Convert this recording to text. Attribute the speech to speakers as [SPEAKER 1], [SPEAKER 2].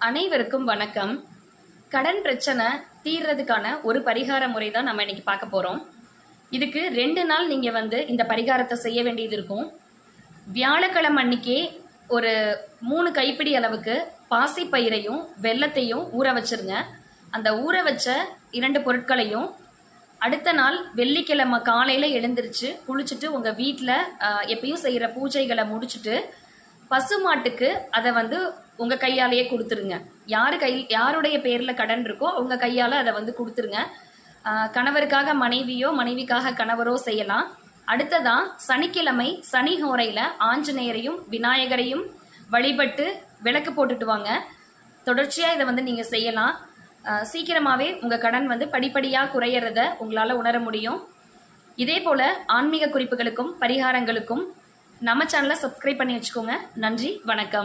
[SPEAKER 1] அனைவருக்கும் வணக்கம். கடன் பிரச்சனை தீர்றதுக்கான ஒரு பரிகார முறை தான் நம்ம இன்னைக்கு பார்க்க போறோம். இதுக்கு 2 நாள் நீங்க இந்த பரிகாரத்தை செய்ய வேண்டியது இருக்கும். வியாழக்கிழமை அன்னைக்கே ஒரு 3 கைப்பிடி அளவுக்கு பாசிப்பயிரையும் வெல்லத்தையும் ஊற வச்சிருங்க. அந்த ஊற வச்ச 2 பொருட்களையும் அடுத்த நாள் வெள்ளிக்கிழமை காலையில எழுந்திருச்சு குளிச்சுட்டு உங்க வீட்டில் எப்பயும் செய்யற பூஜைகளை முடிச்சுட்டு பசுமாட்டுக்கு அதை உங்க கையாலேயே கொடுத்துருங்க. யாருடைய பேர்ல கடன் இருக்கோ அவங்க கையால அதை கொடுத்துருங்க. கணவருக்காக மனைவியோ மனைவிக்காக கணவரோ செய்யலாம். அடுத்ததா சனிக்கிழமை சனி ஹோரையில ஆஞ்சநேயரையும் விநாயகரையும் வழிபட்டு விளக்கு போட்டுட்டு வாங்க. தொடர்ச்சியா இதை நீங்க செய்யலாம். சீக்கிரமாவே உங்க கடன் படிப்படியா குறையறத உங்களால உணர முடியும். இதே போல ஆன்மீக குறிப்புகளுக்கும் பரிகாரங்களுக்கும் நம்ம சேனலை சப்ஸ்கிரைப் பண்ணி வச்சுக்கோங்க. நன்றி, வணக்கம்.